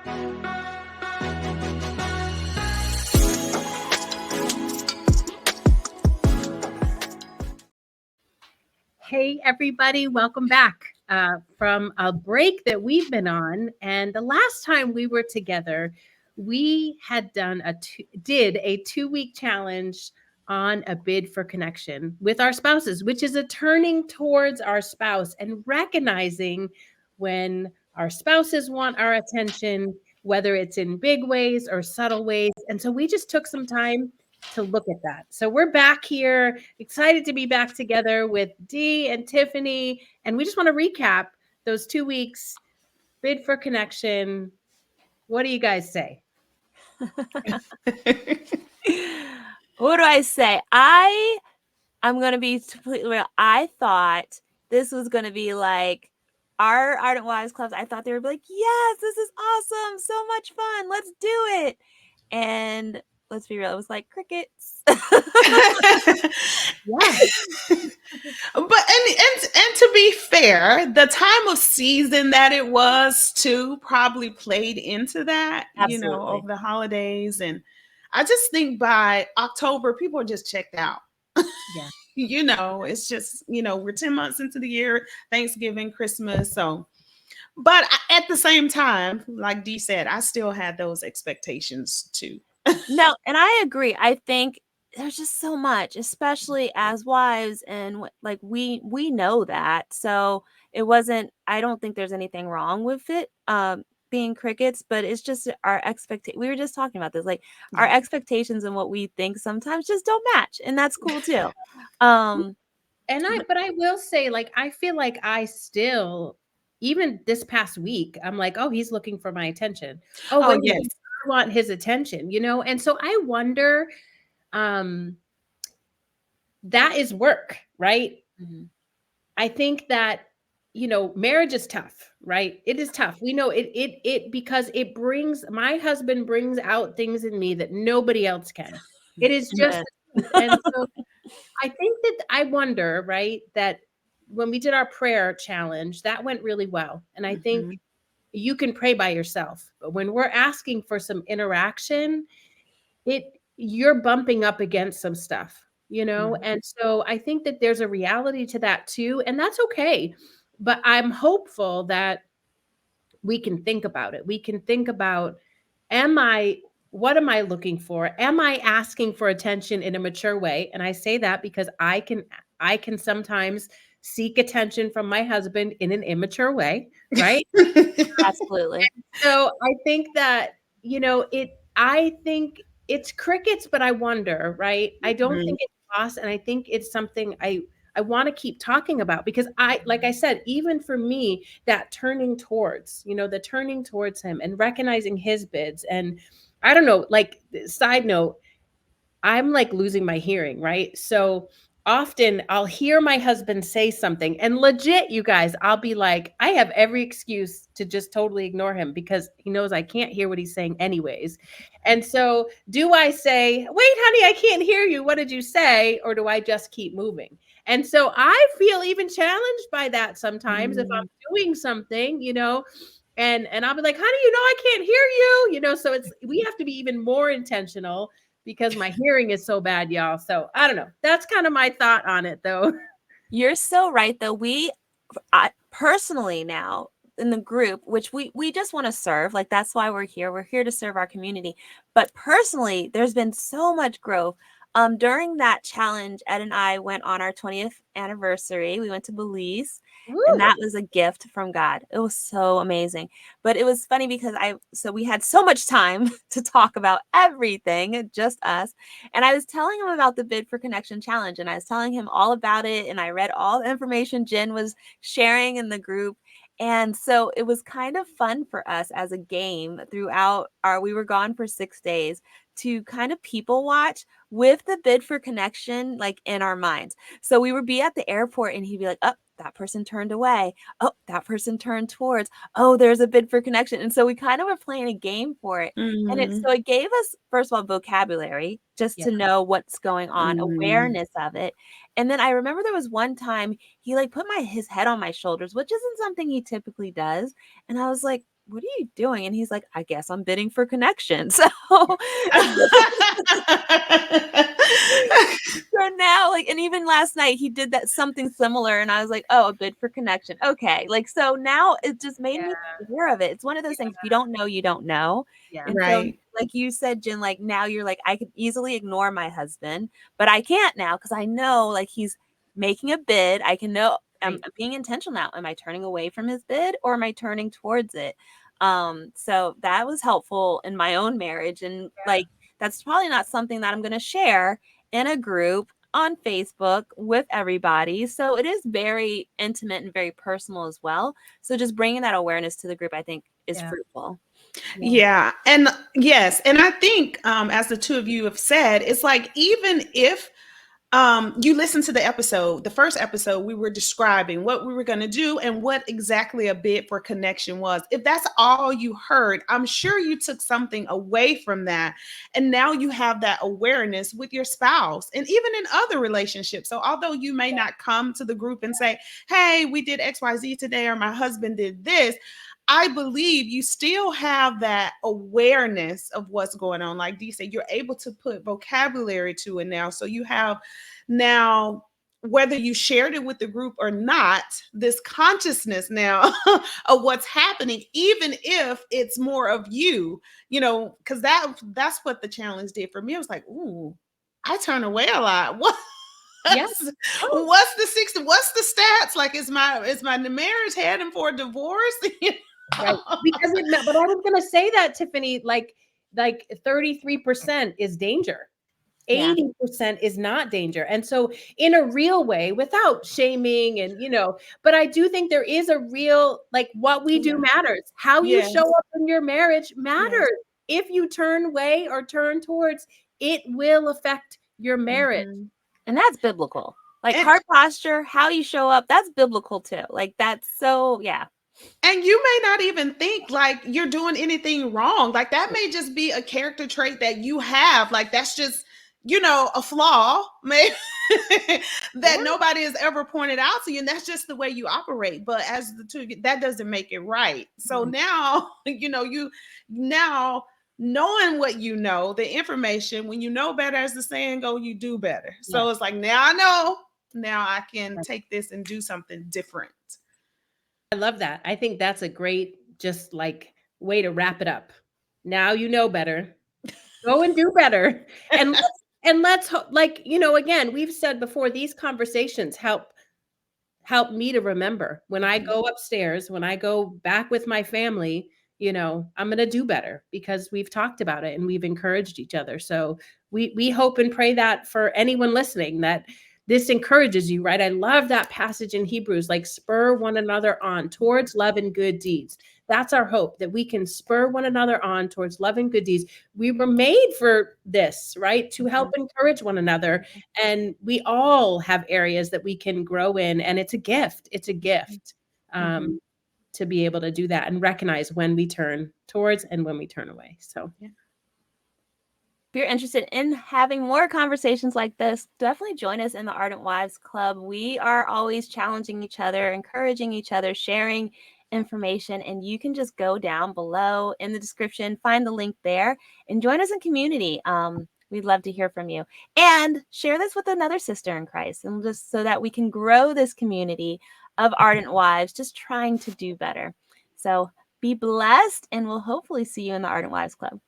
Hey, everybody, welcome back from a break that we've been on. And the last time we were together, we had did a 2-week challenge on a bid for connection with our spouses, which is a turning towards our spouse and recognizing when our spouses want our attention, whether it's in big ways or subtle ways. And so we just took some time to look at that. So we're back here, excited to be back together with Dee and Tiffany. And we just want to recap those 2 weeks, bid for connection. What do you guys say? What do I say? I'm going to be completely real. I thought this was going to be like our Ardent Wives clubs. I thought they would be like, yes, this is awesome. So much fun. Let's do it. And let's be real, it was like crickets. Yeah. But and to be fair, the time of season that it was too probably played into that. Absolutely. You know, over the holidays. And I just think by October, people are just checked out. Yeah. You know, it's just, you know, we're 10 months into the year, Thanksgiving, Christmas. So, but at the same time, like Dee said, I still had those expectations too. No, and I agree. I think there's just so much, especially as wives, and like we know that. So it wasn't, I don't think there's anything wrong with it being crickets, but it's just our expectation. We were just talking about this, like our expectations and what we think sometimes just don't match, and that's cool too. But I will say, like, I feel like I still, even this past week, I'm like, oh, he's looking for my attention. Oh, yes. I want his attention, you know? And so I wonder, that is work, right? Mm-hmm. I think that, you know, marriage is tough, right? It is tough. We know it because it brings, my husband brings out things in me that nobody else can. It is just, and so I think that I wonder, right, that when we did our prayer challenge, that went really well. And I think you can pray by yourself, but when we're asking for some interaction, you're bumping up against some stuff, you know? And so I think that there's a reality to that too, and that's okay. But I'm hopeful that we can think about it. We can think about, what am I looking for? Am I asking for attention in a mature way? And I say that because I can sometimes seek attention from my husband in an immature way, right? Absolutely. So I think that, you know, I think it's crickets, but I wonder, right? I don't think it's lost. And I think it's something I want to keep talking about, because like I said, even for me, that turning towards, you know, the turning towards him and recognizing his bids. And I don't know, like, side note, I'm like losing my hearing, right? So often I'll hear my husband say something, and legit, you guys, I'll be like, I have every excuse to just totally ignore him because he knows I can't hear what he's saying anyways. And so do I say, wait, honey, I can't hear you. What did you say? Or do I just keep moving? And so I feel even challenged by that sometimes if I'm doing something, you know, and I'll be like, honey, you know, I can't hear you, you know, so we have to be even more intentional because my hearing is so bad, y'all. So I don't know. That's kind of my thought on it, though. You're so right, though. I personally now in the group, which we just want to serve, like that's why we're here. We're here to serve our community. But personally, there's been so much growth. During that challenge, Ed and I went on our 20th anniversary. We went to Belize. Woo! And that was a gift from God. It was so amazing. But it was funny because we had so much time to talk about everything, just us. And I was telling him about the Bid for Connection challenge, and I was telling him all about it. And I read all the information Jen was sharing in the group. And so it was kind of fun for us as a game throughout we were gone for 6 days to kind of people watch with the Bid for Connection, like in our minds. So we would be at the airport and he'd be like, oh, that person turned away. Oh, that person turned towards. Oh, there's a Bid for Connection. And so we kind of were playing a game for it. And it gave us, first of all, vocabulary just to know what's going on, awareness of it. And then I remember there was one time he like put his head on my shoulders, which isn't something he typically does. And I was like, what are you doing? And he's like, I guess I'm bidding for connection. So so now, like, and even last night he did that something similar, and I was like, oh, a bid for connection. Okay. Like, so now it just made me aware of it. It's one of those things, if you don't know, you don't know. Yeah. And so, Right. like you said, Jen, like now you're like, I could easily ignore my husband, but I can't now because I know like he's making a bid. I can know I'm being intentional now. Am I turning away from his bid or am I turning towards it? So that was helpful in my own marriage. And like, that's probably not something that I'm going to share in a group on Facebook with everybody. So it is very intimate and very personal as well. So just bringing that awareness to the group, I think, is fruitful. Yeah. And yes. And I think, as the two of you have said, it's like, even if you listen to the episode, the first episode, we were describing what we were going to do and what exactly a bid for connection was. If that's all you heard, I'm sure you took something away from that. And now you have that awareness with your spouse and even in other relationships. So although you may not come to the group and say, hey, we did XYZ today, or my husband did this, I believe you still have that awareness of what's going on. Like Dee said, you're able to put vocabulary to it now. So you have now, whether you shared it with the group or not, this consciousness now of what's happening, even if it's more of you, because that's what the challenge did for me. I was like, ooh, I turn away a lot. What? Yes. What's the 60? What's the stats? Like, is my marriage heading for a divorce? Right. Because but I was gonna say that, Tiffany, like 33% is danger. 80% is not danger. And so in a real way, without shaming and, but I do think there is a real, like, what we do matters. How you show up in your marriage matters. If you turn away or turn towards, it will affect your marriage. And that's biblical. Like heart posture, how you show up, that's biblical too. Like that's so, yeah. And you may not even think like you're doing anything wrong. Like that may just be a character trait that you have. Like that's just, a flaw maybe that nobody has ever pointed out to you. And that's just the way you operate. But as the two, that doesn't make it right. So now, you now knowing what the information, when you know better, as the saying go, you do better. So it's like, now I know, now I can take this and do something different. I love that. I think that's a great, just like, way to wrap it up. Now you know better. Go and do better. And let's like, again, we've said before, these conversations help me to remember when I go upstairs, when I go back with my family, I'm going to do better because we've talked about it and we've encouraged each other. So we hope and pray that for anyone listening, that this encourages you, right? I love that passage in Hebrews, like spur one another on towards love and good deeds. That's our hope, that we can spur one another on towards love and good deeds. We were made for this, right? To help encourage one another. And we all have areas that we can grow in. And it's a gift. It's a gift to be able to do that and recognize when we turn towards and when we turn away. So, yeah. If you're interested in having more conversations like this, definitely join us in the Ardent Wives Club. We are always challenging each other, encouraging each other, sharing information, and you can just go down below in the description, find the link there, and join us in community. We'd love to hear from you. And share this with another sister in Christ, and just so that we can grow this community of ardent wives just trying to do better. So be blessed, and we'll hopefully see you in the Ardent Wives Club.